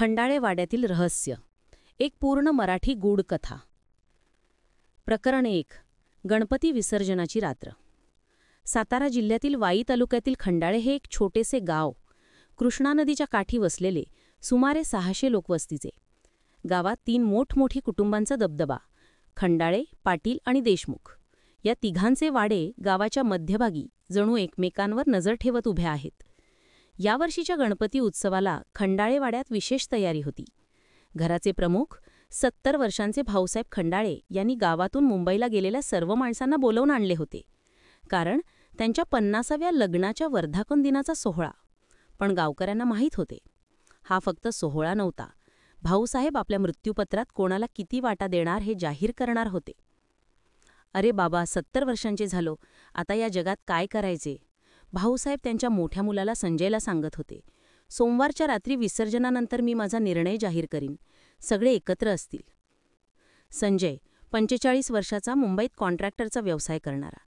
खंडाळे वाड्यातील रहस्य, एक पूर्ण मराठी गूढ कथा. प्रकरण 1. गणपती विसर्जनाची रात्र. सातारा जिल्ह्यातील वाई तालुक्यातील खंडाळे हे एक छोटेसे गाव, कृष्णा नदीच्या काठी वसलेले, सुमारे 600 लोकवस्तीचे. गावात 3 मोठमोठी कुटुंबांचा दबदबा, खंडाळे, पाटील आणि देशमुख. या तिघांचे वाडे गावाच्या मध्यभागी जणू एकमेकांवर नजर ठेवत उभे आहेत. यावर्षीच्या गणपती उत्सवाला खंडाळे वाड्यात विशेष तयारी होती. घराचे प्रमुख 70 वर्षांचे भाऊसाहेब खंडाळे यांनी गावातून मुंबईला गेलेल्या सर्व माणसांना बोलावून आणले होते, कारण त्यांच्या 50व्या लग्नाच्या वर्धापन दिनाचा सोहळा. पण गावकऱ्यांना माहीत होते, हा फक्त सोहळा नव्हता. भाऊसाहेब आपल्या मृत्यूपत्रात कोणाला किती वाटा देणार हे जाहीर करणार होते. अरे बाबा, 70 वर्षांचे झालो, आता या जगात काय करायचे? भाऊसाहेब त्यांच्या मोठ्या मुलाला संजयला सांगत होते. सोमवारच्या रात्री विसर्जनानंतर मी माझा निर्णय जाहीर करीन. सगळे एकत्र असतील. संजय 45 वर्षाचा, मुंबईत कॉन्ट्रॅक्टरचा व्यवसाय करणारा.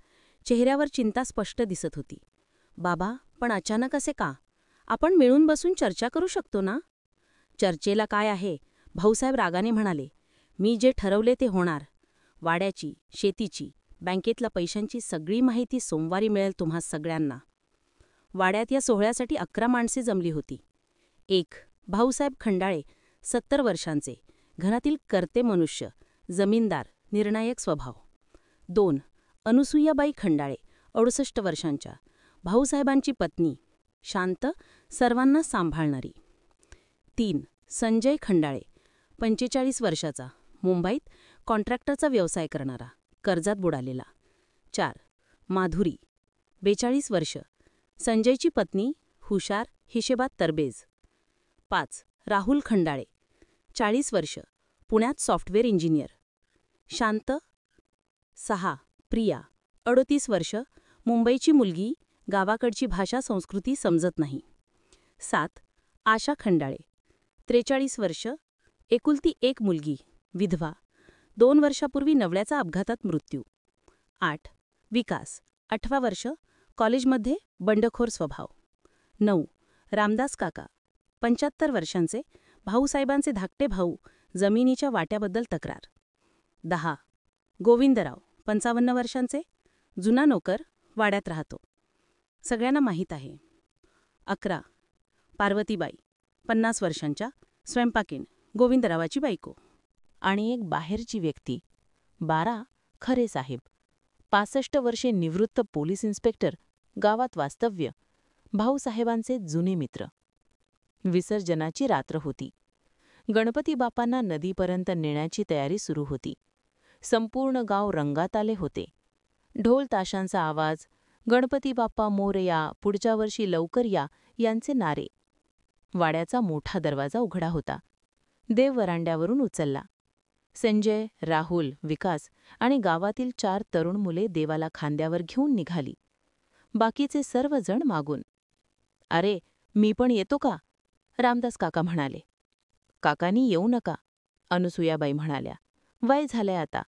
चेहऱ्यावर चिंता स्पष्ट दिसत होती. बाबा, पण अचानक असे का? आपण मिळून बसून चर्चा करू शकतो ना? चर्चेला काय आहे? भाऊसाहेब रागाने म्हणाले. मी जे ठरवले ते होणार. वाड्याची, शेतीची, बँकेतल्या पैशांची सगळी माहिती सोमवारी मिळेल तुम्हा सगळ्यांना. वाड्यात या सोहळ्यासाठी 11 माणसे जमली होती. 1. भाऊसाहेब खंडाळे, 70 वर्षांचे, घरातील कर्ते मनुष्य, जमीनदार, निर्णायक स्वभाव. 2. अनुसूयाबाई खंडाळे, 68 वर्षांच्या, भाऊसाहेबांची पत्नी, शांत, सर्वांना सांभाळणारी. 3. संजय खंडाळे, 45 वर्षाचा, मुंबईत कॉन्ट्रॅक्टरचा व्यवसाय करणारा, कर्जात बुडालेला. 4. माधुरी, 42 वर्ष, संजयची पत्नी, हुशार, हिशेबात तरबेज. 5. राहुल खंडाळे, 40 वर्ष, पुण्यात सॉफ्टवेअर इंजिनियर, शांत. 6. प्रिया, 38 वर्ष, मुंबईची मुलगी, गावाकडची भाषा संस्कृती समजत नाही. 7. आशा खंडाळे, 43 वर्ष, एकुलती एक मुलगी, विधवा, 2 वर्षापूर्वी नवऱ्याचा अपघातात मृत्यू. 8. विकास, 18 वर्ष, कॉलेजमध्ये, बंडखोर स्वभाव. 9. रामदास काका, 75 वर्षांचे, भाऊसाहेबांचे धाकटे भाऊ, जमिनीच्या वाट्याबद्दल तक्रार. 10. गोविंदराव, 55 वर्षांचे, जुना नोकर, वाड्यात राहतो, सगळ्यांना माहीत आहे. 11. पार्वतीबाई, 50 वर्षांच्या, स्वयंपाकीण, गोविंदरावाची बायको. आणि एक बाहेरची व्यक्ती, 12. खरे साहेब, 65 वर्षे, निवृत्त पोलीस इन्स्पेक्टर, गावात वास्तव्य, भाऊसाहेबांचे जुने मित्र. विसर्जनाची रात्र होती. गणपती बापांना नदीपर्यंत नेण्याची तयारी सुरू होती. संपूर्ण गाव रंगात आले होते. ढोल ताशांचा आवाज, गणपती बाप्पा मोरया, पुढच्या वर्षी लवकर या, यांचे नारे. वाड्याचा मोठा दरवाजा उघडा होता. देव वरांड्यावरून उचलला. संजय, राहुल, विकास आणि गावातील 4 तरुण मुले देवाला खांद्यावर घेऊन निघाली. बाकीचे सर्वजण मागून. अरे, मी पण येतो का? रामदास काका म्हणाले. काकांनी येऊ नका, अनुसूयाबाई म्हणाल्या. वय झालंय आता.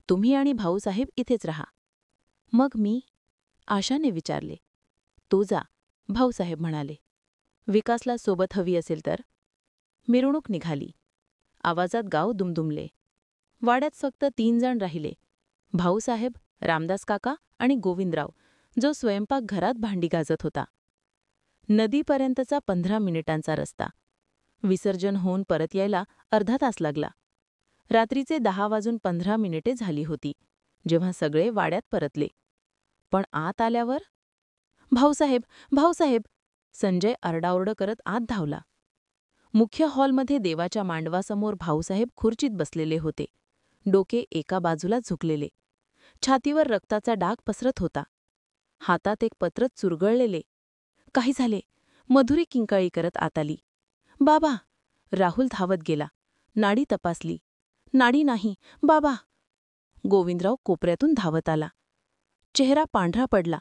तुम्ही आणि भाऊसाहेब इथेच राहा. मग मी? आशाने विचारले. तू जा, भाऊसाहेब म्हणाले. विकासला सोबत हवी असेल तर? मिरवणूक निघाली. आवाजात गाव दुमदुमले. वाड्यात फक्त 3 जण राहिले. भाऊसाहेब, रामदास काका आणि गोविंदराव, जो स्वयंपाकघरात भांडी गाजत होता. नदीपर्यंतचा 15 मिनिटांचा रस्ता. विसर्जन होऊन परत यायला अर्धा तास लागला. रात्रीचे 10:15 झाली होती, जेव्हा सगळे वाड्यात परतले. पण आत आल्यावर, भाऊसाहेब, भाऊसाहेब, संजय आरडाओरड करत आत धावला. मुख्य हॉलमध्ये देवाच्या मांडवासमोर भाऊसाहेब खुर्चीत बसलेले होते, डोके एका बाजूला झुकलेले. छातीवर रक्ताचा डाग पसरत होता. हातात एक पत्र चुरगळलेले. काही झाले, मधुरी किंकाळी करत आत आली. बाबा, राहुल धावत गेला. नाडी तपासली. नाडी नाही, बाबा. गोविंदराव कोपऱ्यातून धावत आला. चेहरा पांढरा पडला.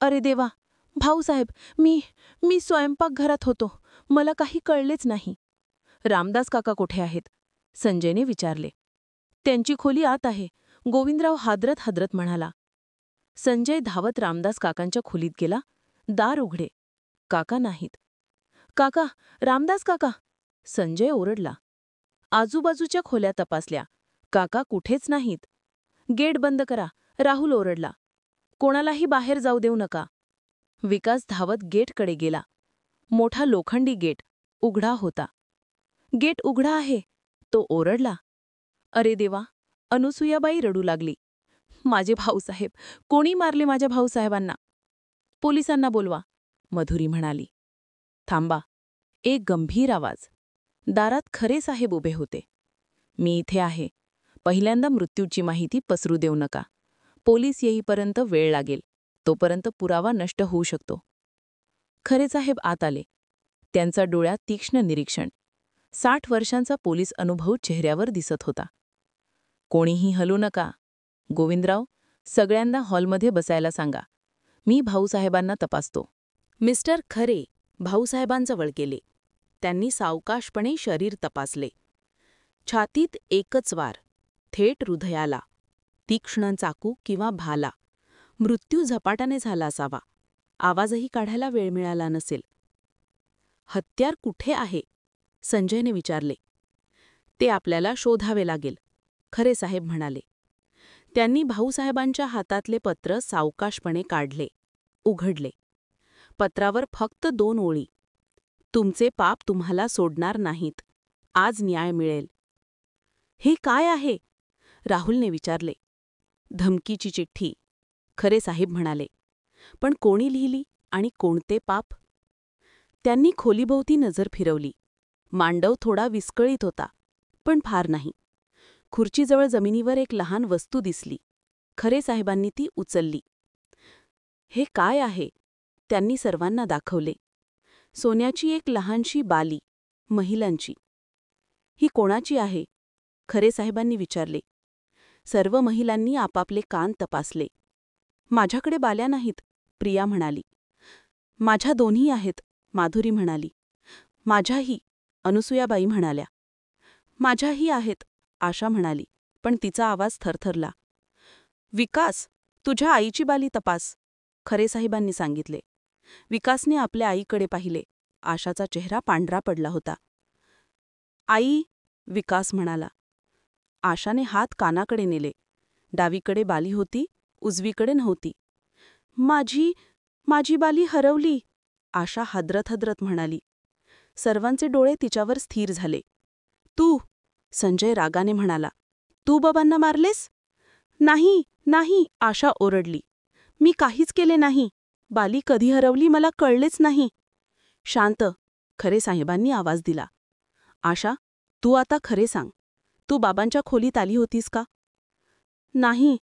अरे देवा, भाऊसाहेब, मी स्वयंपाकघरात होतो, मला काही कळलेच नाही. रामदास काका कुठे आहेत? संजयने विचारले. त्यांची खोली आत आहे, गोविंदराव हादरत हादरत म्हणाला. संजय धावत रामदास काकांच्या खोलीत गेला. दार उघडे. काका नाहीत. काका, रामदास काका. संजय ओरडला. आजूबाजूच्या खोल्या तपासल्या. काका कुठेच नाहीत. गेट बंद करा, राहुल ओरडला. कोणालाही बाहेर जाऊ देऊ नका. विकास धावत गेटकडे गेला. मोठा लोखंडी गेट उघडा होता. गेट उघडा आहे, तो ओरडला. अरे देवा, अनुसूयाबाई रडू लागली. माझे भाऊसाहेब, कोणी मारले माझ्या भाऊसाहेबांना? पोलिसांना बोलवा, मधुरी म्हणाली. थांबा, एक गंभीर आवाज. दारात खरे साहेब उभे होते. मी इथे आहे. पहिल्यांदा मृत्यूची माहिती पसरू देऊ नका. पोलीस येईपर्यंत वेळ लागेल. तोपर्यंत पुरावा नष्ट होऊ शकतो. खरे साहेब आत आले. त्यांचा डोळ्यात तीक्ष्ण निरीक्षण. 60 वर्षांचा पोलीस अनुभव चेहऱ्यावर दिसत होता. कोणीही हलू नका. गोविंदराव, सगळ्यांना हॉलमध्ये बसायला सांगा. मी भाऊसाहेबांना तपासतो. मिस्टर खरे भाऊसाहेबांजवळ गेले. त्यांनी सावकाशपणे शरीर तपासले. छातीत एकच वार, थेट हृदयाला. तीक्ष्ण चाकू किंवा भाला. मृत्यू झपाट्याने झाला असावा. आवाजही काढायला वेळ मिळाला नसेल. हत्यार कुठे आहे? संजयने विचारले. ते आपल्याला शोधावे लागेल, खरे साहेब म्हणाले. त्यांनी भाऊसाहेबांच्या हातातले पत्र सावकाशपणे काढले, उघडले. पत्रावर फक्त 2 ओळी. तुमचे पाप तुम्हाला सोडणार नाहीत. आज न्याय मिळेल. हे काय आहे? राहुलने विचारले. धमकीची चिठ्ठी, खरे साहेब म्हणाले. पण कोणी लिहिली आणि कोणते पाप? त्यांनी खोलीभोवती नजर फिरवली. मांडव थोडा विस्कळीत होता, पण फार नाही. खुर्चीजवळ जमिनीवर एक लहान वस्तू दिसली. खरे साहेबांनी ती उचलली. हे काय आहे? त्यांनी सर्वांना दाखवले. सोन्याची एक लहानशी बाली, महिलांची. ही कोणाची आहे? खरे साहेबांनी विचारले. सर्व महिलांनी आपापले कान तपासले. माझ्याकडे बाल्या नाहीत, प्रिया म्हणाली. माझ्या दोन्ही आहेत, माधुरी म्हणाली. माझ्याही, अनुसूयाबाई म्हणाल्या. माझ्याही आहेत, आशा म्हणाली, पण तिचा आवाज थरथरला. विकास, तुझ्या आईची बाली तपास, खरे साहेबांनी सांगितले. विकासने आपल्या आईकडे पाहिले. आशाचा चेहरा पांढरा पडला होता. आई, विकास म्हणाला. आशाने हात कानाकडे नेले. डावीकडे बाली होती, उजवीकडे नव्हती. माझी बाली हरवली, आशा हादरत म्हणाली. सर्वांचे डोळे तिच्यावर स्थिर झाले. तू, संजय रागाने म्हणाला. तू बाबांना मारलेस? नाही, नाही, आशा ओरडली. मी काहीच केले नाही. बाली कधी हरवली मला कळलेच नाही. शांत, खरे साहेबांनी आवाज दिला. आशा, तू आता खरे सांग. तू बाबांच्या खोलीत आली होतीस का? नाही,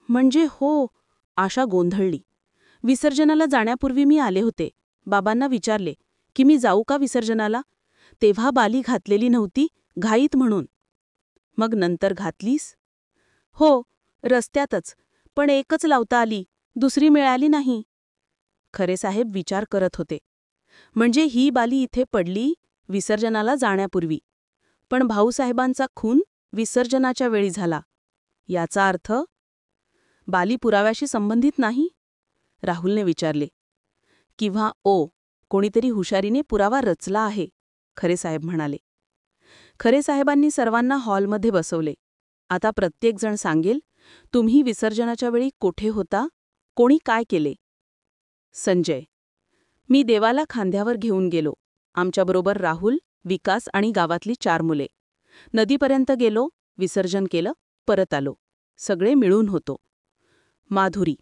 म्हणजे हो, आशा गोंधळली. विसर्जनाला जाण्यापूर्वी मी आले होते. बाबांना विचारले की मी जाऊ का विसर्जनाला. तेव्हा बाली घातलेली नव्हती, घाईत म्हणून. मग नंतर घातलीस? हो, रस्त्यातच, पण एकच लावता आली, दुसरी मिळाली नाही. खरे साहेब विचार करत होते. म्हणजे ही बाली इथे पडली विसर्जनाला जाण्यापूर्वी, पण भाऊसाहेबांचा खून विसर्जनाच्या वेळी झाला. याचा अर्थ बाली पुराव्याशी संबंधित नाही? राहुलने विचारले. किंवा कोणीतरी हुशारीने पुरावा रचला आहे, खरे साहेब म्हणाले. खरे साहेबांनी सर्वांना हॉलमध्ये बसवले. आता प्रत्येकजण सांगेल, तुम्ही विसर्जनाच्या वेळी कोठे होता, कोणी काय केले. संजय, मी देवाला खांद्यावर घेऊन गेलो. आमच्याबरोबर राहुल, विकास आणि गावातली 4 मुले. नदीपर्यंत गेलो, विसर्जन केलं, परत आलो. सगळे मिळून होतो. माधुरी,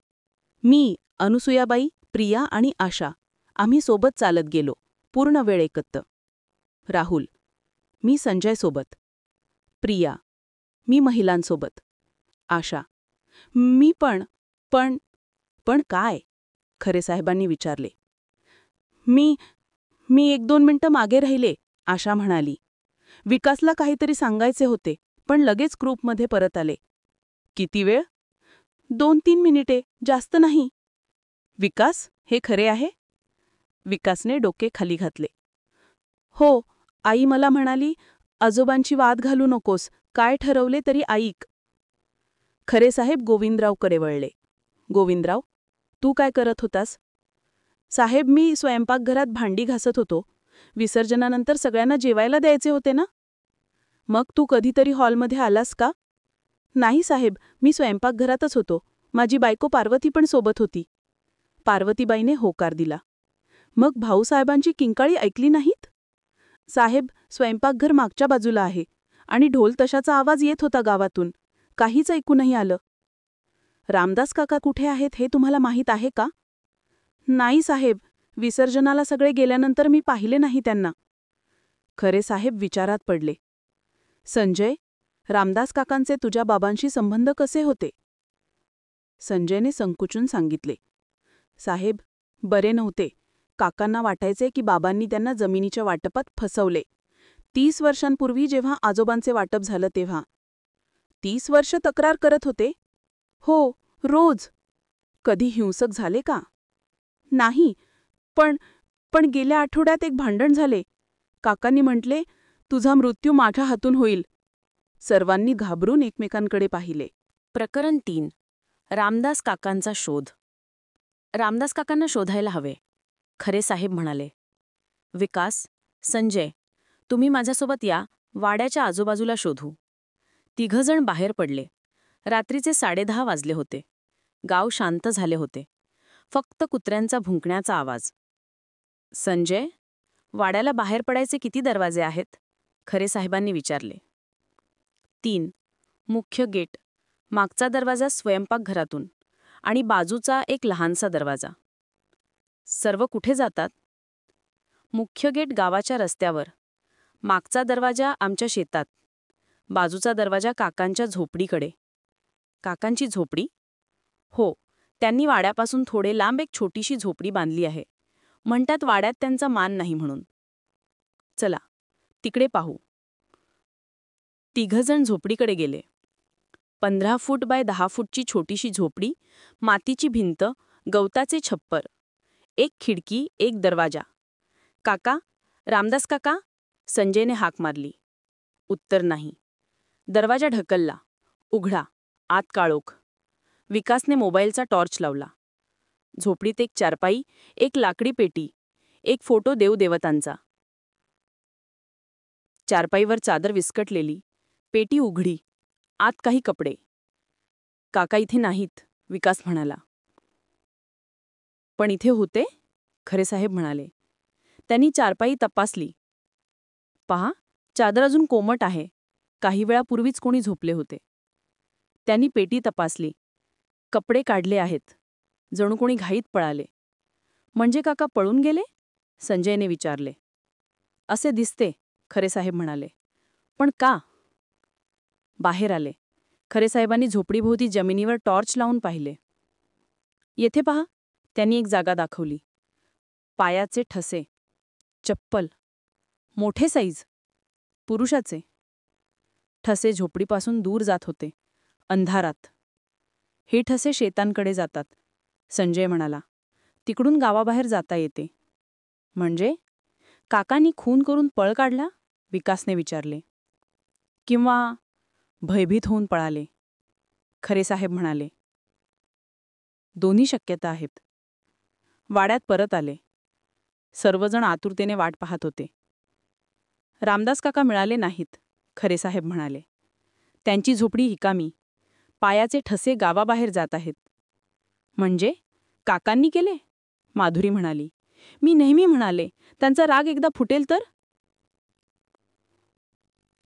मी, अनुसूयाबाई, प्रिया आणि आशा, आम्ही सोबत चालत गेलो, पूर्ण वेळ एकत्र. राहुल, मी संजयसोबत. प्रिया, मी महिलांसोबत. आशा, मी पण काय? खरे साहेबांनी विचारले. मी 1-2 मिनिटं मागे राहिले, आशा म्हणाली. विकासला काहीतरी सांगायचे होते, पण लगेच ग्रुपमध्ये परत आले. किती वेळ? 2-3 मिनिटे, जास्त नाही. विकास, हे खरे आहे? विकासने डोके खाली घातले. हो, आई मला म्हणाली, आजोबांची वाद घालू नकोस, काय ठरवले तरी ऐक. खरे साहेब गोविंदरावकडे वळले. गोविंदराव, तू काय करत होतास? साहेब, मी स्वयंपाकघरात भांडी घासत होतो. विसर्जनानंतर सगळ्यांना जेवायला द्यायचे होते ना? मग तू कधीतरी हॉलमध्ये आलास का? नाही साहेब, मी स्वयंपाकघरातच होतो. माझी बायको पार्वती पण सोबत होती. पार्वतीबाईने होकार दिला. मग भाऊसाहेबांची किंकाळी ऐकली नाहीत? साहेब, स्वयंपाकघर मागच्या बाजूला आहे आणि ढोल तशाचा आवाज येत होता गावातून. काहीच ऐकू नाही आलं. रामदास काका कुठे आहेत हे तुम्हाला माहीत आहे का? नाही साहेब, विसर्जनाला सगळे गेल्यानंतर मी पाहिले नाही त्यांना. खरे साहेब विचारात पडले. संजय, रामदास काकांचे तुझ्या बाबांशी संबंध कसे होते? संजयने संकुचून सांगितले. साहेब, बरे नव्हते. काकांना वाटायचे की बाबांनी त्यांना जमिनीच्या वाटपात फसवले. 30 वर्षांपूर्वी जेव्हा आजोबांचे वाटप झालं तेव्हा. 30 वर्ष तक्रार करत होते? हो, रोज. कधी हिंसक झाले का? नाही, पण पण गेल्या आठवड्यात एक भांडण झाले. काकांनी म्हटले, तुझा मृत्यू माझ्या हातून होईल. सर्वांनी घाबरून एकमेकांकडे पाहिले. प्रकरण 3. रामदास काकांचा शोध. रामदास काकांना शोधायला हवे, खरे साहेब म्हणाले. विकास, संजय, तुम्ही माझ्यासोबत या, वाड्याच्या आजूबाजूला शोधू. तिघजण बाहेर पडले. रात्रीचे 10:30 वाजले होते. गाव शांत झाले होते. फक्त कुत्र्यांचा भुंकण्याचा आवाज. संजय, वाड्याला बाहेर पडायचे किती दरवाजे आहेत? खरे साहेबांनी विचारले. 3. मुख्य गेट, मागचा दरवाजा स्वयंपाकघरातून आणि बाजूचा एक लहानसा दरवाजा. सर्व कुठे जातात? मुख्य गेट गावाच्या रस्त्यावर, मागचा दरवाजा आमच्या शेतात, बाजूचा दरवाजा काकांच्या झोपडीकडे. काकांची झोपडी? हो, त्यांनी वाड्यापासून थोडे लांब एक छोटीशी झोपडी बांधली आहे. म्हणतात वाड्यात त्यांचा मान नाही म्हणून. चला, तिकडे पाहू. तिघजण झोपडीकडे गेले. 15 फूट बाय 10 फूटची छोटीशी झोपडी, मातीची भिंत, गवताचे छप्पर, एक खिडकी, एक दरवाजा. काका, रामदास काका? संजयने हाक मारली. उत्तर नाही. दरवाजा ढकलला. उघडा. आत काळोख. विकासने मोबाईलचा टॉर्च लावला. झोपडीत एक चारपाई, एक लाकडी पेटी, एक फोटो देवदेवतांचा. चारपाईवर चादर विस्कटलेली, पेटी उघडी, आत काही कपडे. काका इथे नाहीत, विकास म्हणाला. पण इथे होते? खरे साहेब म्हणाले. त्यांनी चारपाई तपासली. पहा, चादर अजून कोमट आहे. काही वेळापूर्वीच कोणी झोपले होते. त्यांनी पेटी तपासली. कपडे काढले आहेत. जणू कोणी घाईत पळाले. म्हणजे काका पळून गेले? संजयने विचारले. असे दिसते, खरे साहेब म्हणाले. पण का? बाहेर आले. खरे साहेबांनी झोपडीभोवती जमिनीवर टॉर्च लावून पाहिले. येथे पहा, त्यांनी एक जागा दाखवली. पायाचे ठसे, चप्पल, मोठे साईज, पुरुषाचे. ठसे झोपडीपासून दूर जात होते, अंधारात. हे ठसे शेतांकडे जातात, संजय म्हणाला. तिकडून गावाबाहेर जाता येते. म्हणजे काकांनी खून करून पळ काढला? विकासने विचारले. किंवा भयभीत होऊन पळाले, खरे साहेब म्हणाले. दोन्ही शक्यता आहेत. वाड्यात परत आले. सर्वजण आतुरतेने वाट पाहत होते. रामदास काका मिळाले नाहीत, खरे साहेब म्हणाले. त्यांची झोपडी रिकामी. पायाचे ठसे गावाबाहेर जात आहेत. म्हणजे काकांनी केले? माधुरी म्हणाली. मी नेहमी म्हणाले, त्यांचा राग एकदा फुटेल तर.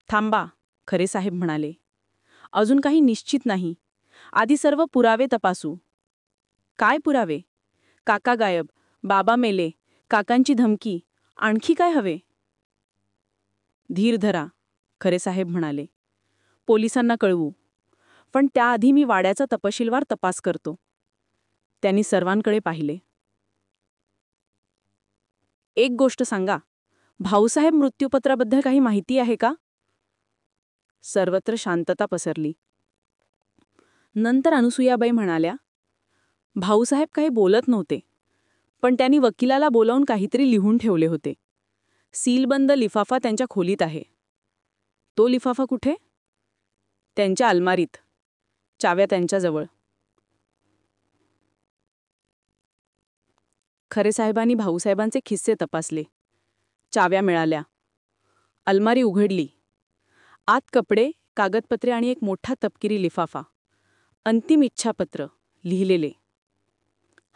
थांबा, खरे साहेब म्हणाले. अजून काही निश्चित नाही. आधी सर्व पुरावे तपासू. काय पुरावे? काका गायब, बाबा मेले, काकांची धमकी, आणखी काय हवे? धीर धरा, खरे साहेब म्हणाले. पोलिसांना कळवू. पण त्याआधी मी वाड्याचा तपशीलवार तपास करतो. त्यांनी सर्वांकडे पाहिले. एक गोष्ट सांगा, भाऊसाहेब मृत्यूपत्राबद्दल काही माहिती आहे का? सर्वत्र शांतता पसरली. नंतर अनुसूयाबाई म्हणाल्या, भाऊसाहेब काही बोलत नव्हते, पण त्यांनी वकिलाला बोलावून काहीतरी लिहून ठेवले होते. सीलबंद लिफाफा त्यांच्या खोलीत आहे. तो लिफाफा कुठे? त्यांच्या अलमारीत. चाव्या त्यांच्याजवळ. खरे साहेबांनी भाऊसाहेबांचे खिस्से तपासले. चाव्या मिळाल्या. अलमारी उघडली. आत कपडे, कागदपत्रे आणि एक मोठा तपकिरी लिफाफा. अंतिम इच्छापत्र लिहिलेले.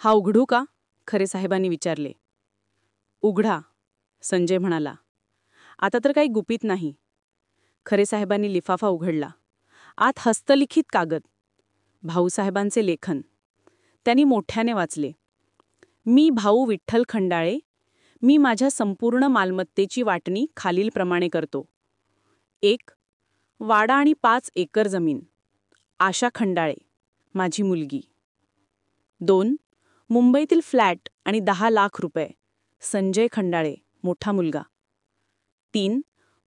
हा उघडू का? खरे साहेबांनी विचारले. उघडा, संजय म्हणाला. आता तर काही गुपित नाही. खरे साहेबांनी लिफाफा उघडला. आत हस्तलिखित कागद. भाऊसाहेबांचे लेखन. त्यांनी मोठ्याने वाचले. मी भाऊ विठ्ठल खंडाळे, मी माझ्या संपूर्ण मालमत्तेची वाटणी खालीलप्रमाणे करतो. 1. वाडा आणि 5 एकर जमीन. आशा खंडाळे, माझी मुलगी. 2. मुंबईतील फ्लॅट आणि 10 लाख रुपये. संजय खंडाळे, मोठा मुलगा. 3.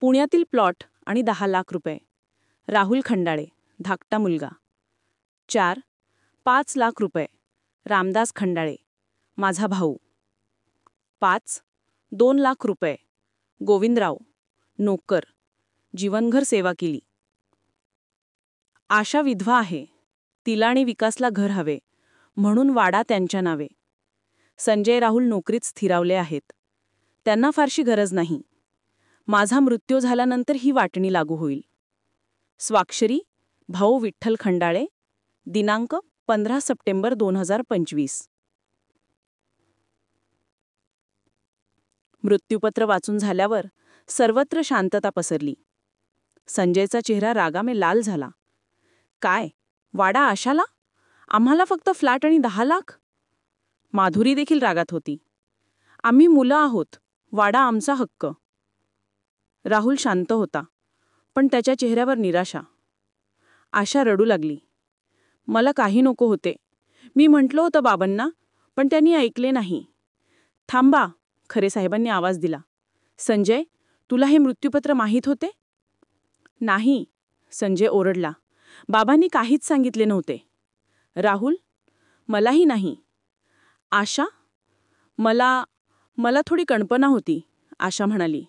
पुण्यातील प्लॉट आणि 10 लाख रुपये. राहुल खंडाळे, धाकटा मुलगा. 4. 5 लाख रुपये. रामदास खंडाळे, माझा भाऊ. 5. 2 लाख रुपये. गोविंदराव, नोकर, जीवनभर सेवा केली. आशा विधवा आहे. तिला आणि विकासला घर हवे, म्हणून वाडा त्यांच्या नावे. संजय राहुल नोकरीत स्थिरावले आहेत. त्यांना फारशी गरज नाही. माझा मृत्यू झाल्यानंतर ही वाटणी लागू होईल. स्वाक्षरी भाऊ विठ्ठल खंडाळे. दिनांक 15 सप्टेंबर 2025. मृत्यूपत्र वाचून झाल्यावर सर्वत्र शांतता पसरली. संजयचा चेहरा रागाने लाल झाला. काय, वाडा आशाला? आम्हाला फक्त फ्लॅट आणि 10 लाख? माधुरी देखील रागात होती. आम्ही मुलं आहोत, वाडा आमचा हक्क. राहुल शांत होता, पण त्याच्या चेहऱ्यावर निराशा. आशा रडू लागली. मला काही नको होते. मी म्हटलं होतं बाबांना, पण त्यांनी ऐकले नाही. थांबा, खरे साहेबांनी आवाज दिला. संजय, तुला हे मृत्यूपत्र माहीत होते? नाही, संजय ओरडला. बाबांनी काहीच सांगितले नव्हते. राहुल, मलाही नाही. आशा, मला थोडी कल्पना होती, आशा म्हणाली.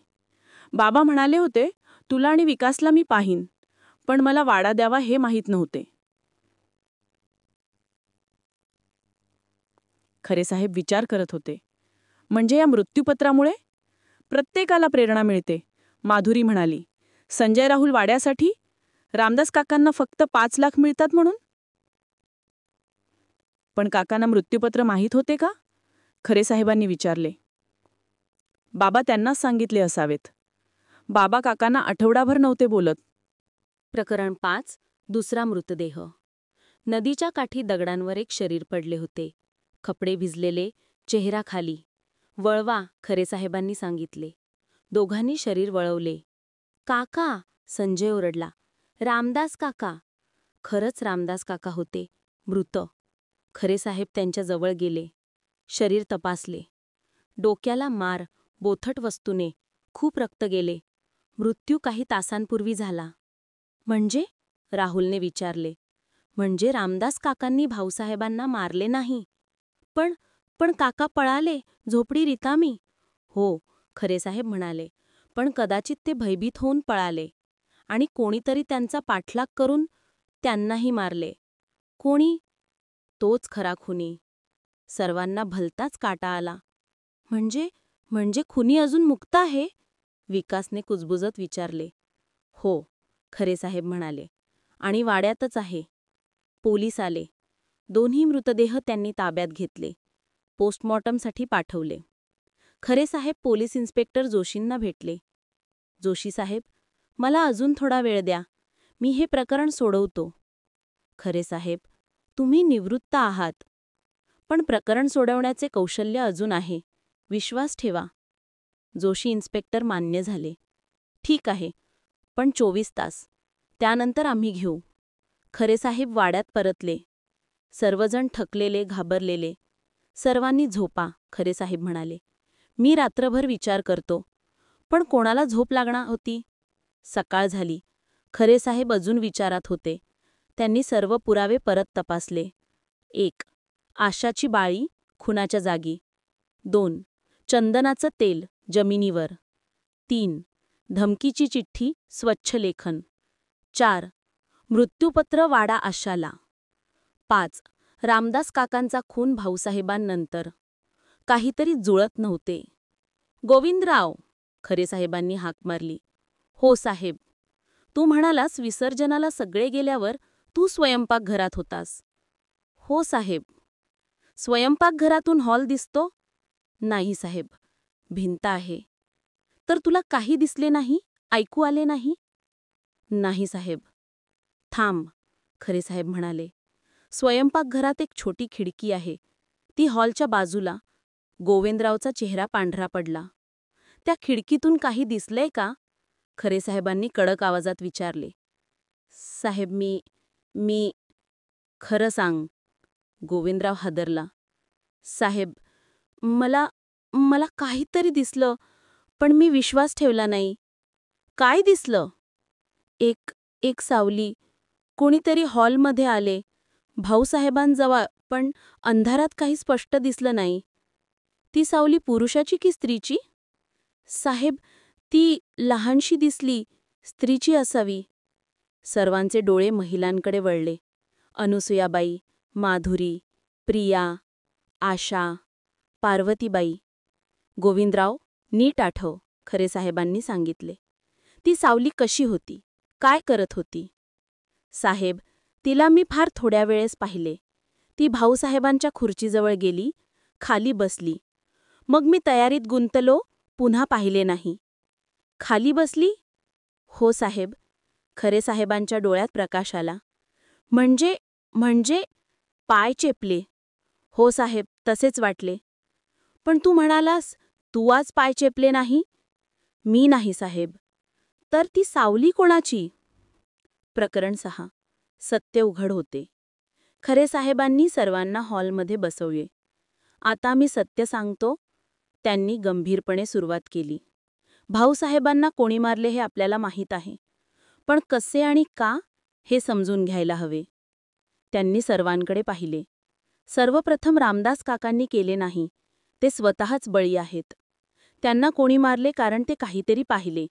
बाबा म्हणाले होते तुला आणि विकासला मी पाहीन, पण मला वाडा द्यावा हे माहीत नव्हते. खरे साहेब विचार करत होते. म्हणजे या मृत्यूपत्रामुळे प्रत्येकाला प्रेरणा मिळते, माधुरी म्हणाली. संजय राहुल वाड्यासाठी, रामदास काकांना फक्त 5 लाख मिळतात म्हणून. पण काकांना मृत्यूपत्र माहीत होते का? खरे साहेबांनी विचारले. बाबा त्यांनाच सांगितले असावेत. बाबा काकांना आठवडाभर नव्हते बोलत. प्रकरण 5. दुसरा मृतदेह. नदीच्या काठी दगडांवर एक शरीर पडले होते. कपडे भिजलेले, चेहरा खाली. वळवा, खरे साहेबांनी सांगितले. दोघांनी शरीर वळवले. काका, संजय ओरडला. रामदास काका. खरंच रामदास काका होते, मृत. खरे साहेब त्यांच्या जवळ गेले. शरीर तपासले. डोक्याला मार, बोथट वस्तूने, खूप रक्त गेले. मृत्यू काही तासांपूर्वी झाला. म्हणजे? राहुलने विचारले. म्हणजे रामदास काकांनी भाऊसाहेबांना मारले नाही. पण काका पळाले, झोपडी रिकामी. हो, खरे साहेब म्हणाले. पण कदाचित ते भयभीत होऊन पळाले. आणि कोणीतरी त्यांचा पाठलाग करून त्यांनाही मारले. कोणी? तोच खरा खुनी. सर्वांना भलताच काटा आला. म्हणजे खुनी अजून मुक्त आहे? विकासने कुजबुजत विचारले. हो, खरे साहेब म्हणाले. आणि वाड्यातच आहे. पोलीस आले. दोन्ही मृतदेह त्यांनी ताब्यात घेतले. पोस्टमॉर्टमसाठी पाठवले. खरे साहेब पोलीस इन्स्पेक्टर जोशींना भेटले. जोशी साहेब, मला अजून थोडा वेळ द्या. मी हे प्रकरण सोडवतो. खरे साहेब, तुम्ही निवृत्त आहात. पण प्रकरण सोडवण्याचे कौशल्य अजून आहे. विश्वास ठेवा. जोशी इन्स्पेक्टर मान्य झाले. ठीक आहे, पण 24 तास. त्यानंतर आम्ही घेऊ. खरे साहेब वाड्यात परतले. सर्वजण थकलेले, घाबरलेले. सर्वांनी झोपा, खरे साहेब म्हणाले. मी रात्रभर विचार करतो. पण कोणाला झोप लागणार होती? सकाळ झाली. खरे साहेब अजून विचारात होते. त्यांनी सर्व पुरावे परत तपासले. 1. आशाची बाळी, खुनाच्या जागी. 2. चंदनाचं तेल, जमिनीवर. 3. धमकीची चिठ्ठी, स्वच्छ लेखन. 4. मृत्यूपत्र वाडा आशाला. 5. रामदास काकांचा खून भाऊसाहेबांनंतर. काहीतरी जुळत नव्हते. गोविंदराव, खरेसाहेबांनी हाक मारली. हो साहेब. तू म्हणालास विसर्जनाला सगळे गेल्यावर तू स्वयंपाकघरात होतास. हो साहेब. स्वयंपाकघरातून हॉल दिसतो? नाही साहेब, भिंत आहे. तर तुला काही दिसले नाही, ऐकू आले नाही? नाही साहेब. थांब, खरेसाहेब म्हणाले. स्वयंपाकघरात एक छोटी खिडकी आहे, ती हॉलच्या बाजूला. गोविंदरावचा चेहरा पांढरा पडला. त्या खिडकीतून काही दिसलंय का? खरेसाहेबांनी कडक आवाजात विचारले. साहेब मी खरं सांग. गोविंदराव हादरला. साहेब, मला काहीतरी दिसलं, पण मी विश्वास ठेवला नाही. काय दिसलं? एक सावली. कोणीतरी हॉलमध्ये आले. भाऊसाहेबांजवळ, पण अंधारात काही स्पष्ट दिसलं नाही. ती सावली पुरुषाची की स्त्रीची? साहेब, ती लहानशी दिसली, स्त्रीची असावी. सर्वांचे डोळे महिलांकडे वळले. अनुसूयाबाई, माधुरी, प्रिया, आशा, पार्वतीबाई. गोविंदराव, नीट आठव, खरेसाहेबांनी सांगितले. ती सावली कशी होती? काय करत होती? साहेब, तिला मी फार थोड्या वेळेस पाहिले. ती भाऊसाहेबांच्या खुर्चीजवळ गेली, खाली बसली. मग मी तयारीत गुंतलो, पुन्हा पाहिले नाही. खाली बसली? हो साहेब. खरेसाहेबांच्या डोळ्यात प्रकाश आला. म्हणजे पाय चेपले? हो साहेब, तसेच वाटले. पण तू म्हणालास, तू आज पाय चेपले नाही? मी नाही साहेब. तर ती सावली कोणाची? प्रकरण 6. सत्य उघड होते. खरेसाहेबांनी सर्वांना हॉलमध्ये बसवले. आता मी सत्य सांगतो. त्यांनी गंभीरपणे सुरुवात केली. भाऊसाहेबांना कोणी मारले हे आपल्याला माहीत आहे, पण कसे आणि का हे समजून घ्यायला हवे. त्यांनी सर्वांकडे पाहिले. सर्वप्रथम रामदास काकांनी केले नाही, ते स्वतःच बळी आहेत. त्यांना कोणी मारले कारण ते काहीतरी पाहिले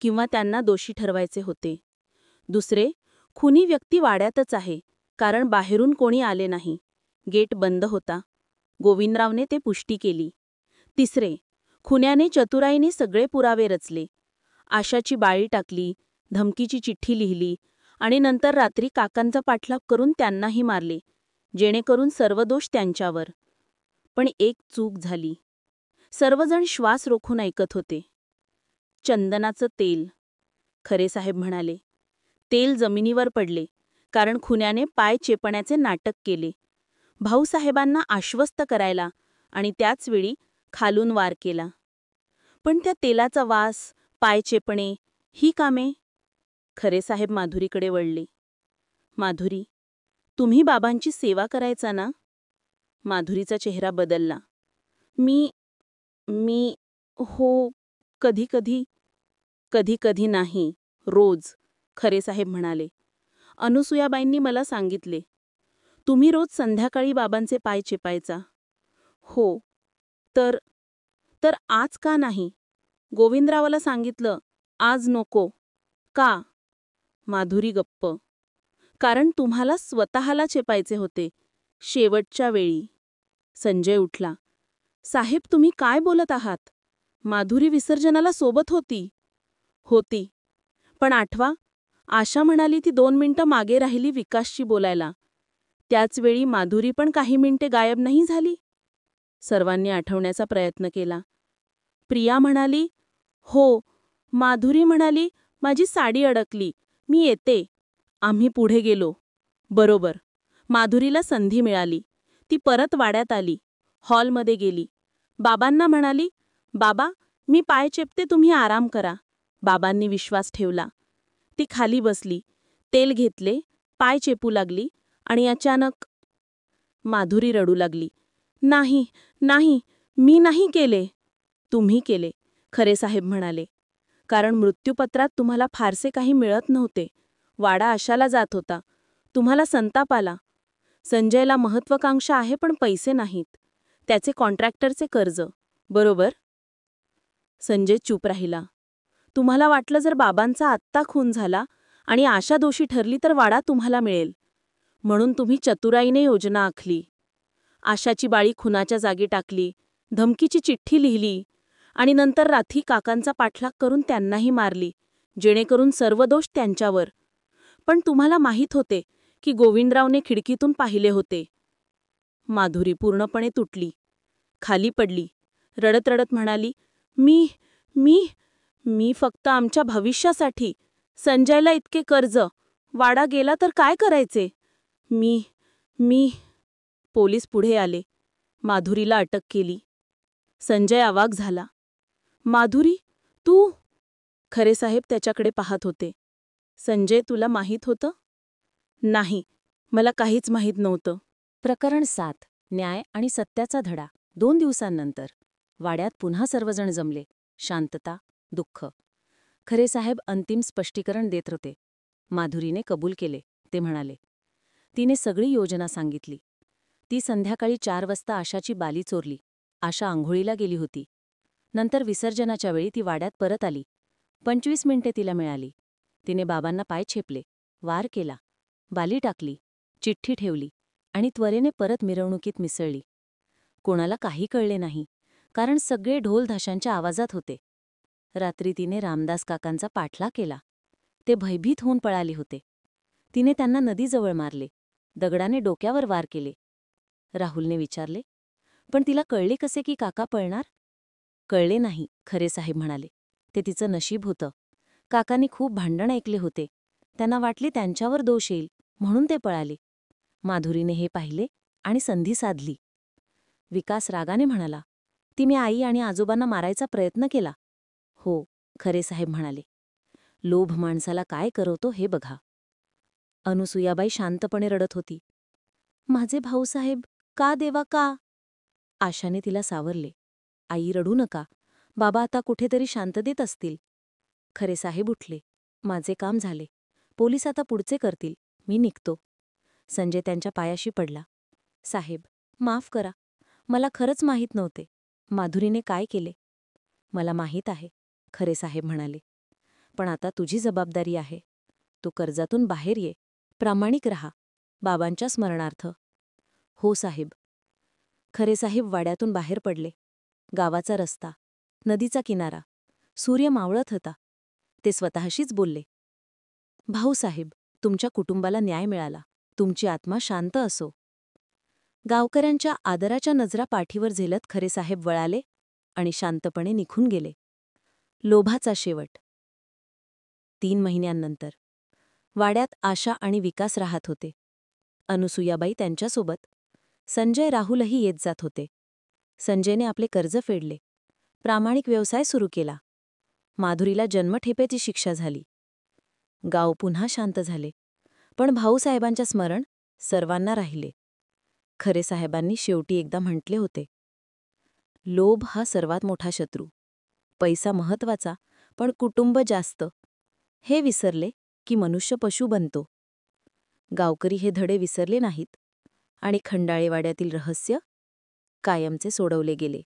किंवा त्यांना दोषी ठरवायचे होते. दुसरे, खुनी व्यक्ती वाड्यातच आहे, कारण बाहेरून कोणी आले नाही. गेट बंद होता. गोविंदरावने ते पुष्टी केली. तिसरे, खुन्याने चतुराईने सगळे पुरावे रचले. आशाची बाळी टाकली, धमकीची चिठ्ठी लिहिली आणि नंतर रात्री काकांचा पाठलाग करून त्यांनाही मारले, जेणेकरून सर्व दोष त्यांच्यावर. पण एक चूक झाली. सर्वजण श्वास रोखून ऐकत होते. चंदनाचं तेल, खरेसाहेब म्हणाले. तेल जमिनीवर पडले, कारण खुन्याने पाय चेपण्याचे नाटक केले. भाऊसाहेबांना आश्वस्त करायला आणि त्याचवेळी खालून वार केला. पण त्या तेलाचा वास, पाय चेपणे, ही कामे? खरेसाहेब माधुरीकडे वळले. माधुरी, तुम्ही बाबांची सेवा करायचा ना? माधुरीचा चेहरा बदलला. मी हो, कधी कधी नाही, रोज, खरेसाहेब म्हणाले. अनुसूयाबाईंनी मला सांगितले. तुम्ही रोज संध्याकाळी बाबांचे पाय चेपायचा. हो. तर आज का नाही? गोविंदरावाला सांगितलं, आज नको. का? माधुरी गप्प. कारण तुम्हाला स्वतःला चेपायचे होते, शेवटच्या वेळी. संजय उठला. साहेब, तुम्ही काय बोलत आहात? माधुरी विसर्जनाला सोबत होती. पण आठवा, आशा म्हणाली ती 2 मिनिटं मागे राहिली विकासशी बोलायला. त्याचवेळी माधुरी पण काही मिनिटे गायब नाही झाली? सर्वांनी आठवण्याचा प्रयत्न केला. प्रिया म्हणाली, हो. माधुरी म्हणाली, माझी साडी अडकली, मी येते. आम्ही पुढे गेलो. बरोबर. माधुरीला संधी मिळाली. ती परत वाड्यात आली. हॉलमध्ये गेली. बाबांना म्हणाली, बाबा, मी पाय चेपते, तुम्ही आराम करा. बाबांनी विश्वास ठेवला. ती खाली बसली, तेल घेतले, पाय चेपू लागली आणि अचानक माधुरी रडू लागली. नाही, मी नाही केले. तुम्ही केले, खरेसाहेब म्हणाले. कारण मृत्यूपत्रात तुम्हाला फारसे काही मिळत नव्हते. वाडा आशाला जात होता. तुम्हाला संताप आला. संजयला महत्वाकांक्षा आहे, पण पैसे नाहीत. त्याचे कॉन्ट्रॅक्टरचे कर्ज, बरोबर? संजय चूप राहिला. तुम्हाला वाटलं जर बाबांचा आत्ता खून झाला आणि आशा दोषी ठरली तर वाडा तुम्हाला मिळेल. म्हणून तुम्ही चतुराईने योजना आखली. आशाची बाळी खुनाच्या जागी टाकली, धमकीची चिठ्ठी लिहिली आणि नंतर रात्री काकांचा पाठलाग करून त्यांनाही मारली, जेणेकरून सर्व दोष त्यांच्यावर. पण तुम्हाला माहीत होते की गोविंदरावने खिडकीतून पाहिले होते. माधुरी पूर्णपणे तुटली, खाली पडली, रडत रडत म्हणाली, मी मी मी फक्त आमच्या भविष्यासाठी. संजयला इतके कर्ज, वाडा गेला तर काय करायचे? मी पोलीस पुढे आले, माधुरीला अटक केली. संजय अवाक झाला. माधुरी, तू? खरे साहेब त्याच्याकडे पाहत होते. संजय, तुला माहीत होतं? नाही, मला काहीच माहीत नव्हतं. प्रकरण 7. न्याय आणि सत्याचा धडा. 2 दिवसांनंतर वाड्यात पुन्हा सर्वजण जमले. शांतता, दुःख. खरे साहेब अंतिम स्पष्टीकरण देत होते. माधुरीने कबूल केले. ते म्हणाले. तिने सगळी योजना सांगितली. ती संध्याकाळी 4 वाजता आशाची बाली चोरली. आशा आंघोळीला गेली होती. नंतर विसर्जनाच्या वेळी ती वाड्यात परत आली. 25 मिनिटे तिला मिळाली. तिने बाबांना पाय छेपले, वार केला, बाली टाकली, चिठ्ठी ठेवली आणि त्वरेने परत मिरवणुकीत मिसळली. कोणाला काही कळले नाही, कारण सगळे ढोलधाशांच्या आवाजात होते. रात्री तिने रामदास काकांचा पाठलाग केला. ते भयभीत होऊन पळाले होते. तिने त्यांना नदीजवळ मारले, दगडाने डोक्यावर वार केले. राहुलने विचारले, पण तिला कळले कसे की काका पळणार? कळले नाही, खरे साहेब म्हणाले. ते तिचं नशीब होतं. काकांनी खूप भांडण ऐकले होते. त्यांना वाटले त्यांच्यावर दोष येईल, म्हणून ते पळाले. माधुरीने हे पाहिले आणि संधी साधली. विकास रागाने म्हणाला, ती मी आई आणि आजोबांना मारायचा प्रयत्न केला. हो, खरे साहेब म्हणाले. लोभ माणसाला काय करवतो हे बघा. अनुसूयाबाई शांतपणे रडत होती. माझे भाऊसाहेब, का देवा का? आशाने तिला सावरले. आई, रडू नका. बाबा आता कुठेतरी शांततेत असतील. खरे साहेब उठले. माझे काम झाले. पोलीस आता पुढचे करतील. मी निघतो. संजय त्यांच्या पायाशी पडला. साहेब, माफ करा. मला खरंच माहीत नव्हते. माधुरीने काय केले? मला माहीत आहे, खरे साहेब म्हणाले. पण आता तुझी जबाबदारी आहे. तू कर्जातून बाहेर ये. प्रामाणिक रहा. बाबांच्या स्मरणार्थ. हो साहेब. खरे साहेब वाड्यातून बाहेर पडले. गावाचा रस्ता, नदीचा किनारा, सूर्य मावळत होता. ते स्वतःशीच बोलले. भाऊसाहेब, तुमच्या कुटुंबाला न्याय मिळाला. तुमची आत्मा शांत असो. गावकऱ्यांच्या आदराच्या नजरा पाठीवर झेलत खरे साहेब वळाले आणि शांतपणे निघून गेले. लोभाचा शेवट. 3 महिन्यांनंतर वाड्यात आशा आणि विकास राहत होते. अनुसूयाबाई त्यांच्यासोबत. संजय, राहुलही येत जात होते. संजयने आपले कर्ज फेडले. प्रामाणिक व्यवसाय सुरू केला. माधुरीला जन्मठेपेची शिक्षा झाली. गाव पुन्हा शांत झाले. पण भाऊसाहेबांच्या स्मरण सर्वांना राहिले. खरे साहेबांनी शेवटी एकदा म्हटले होते, लोभ हा सर्वात मोठा शत्रू. पैसा महत्वाचा, पण कुटुंब जास्त. हे विसरले की मनुष्य पशु बनतो. गावकरी हे धडे विसरले नाहीत आणि खंडाळेवाड्यातील रहस्य कायमचे सोडवले गेले.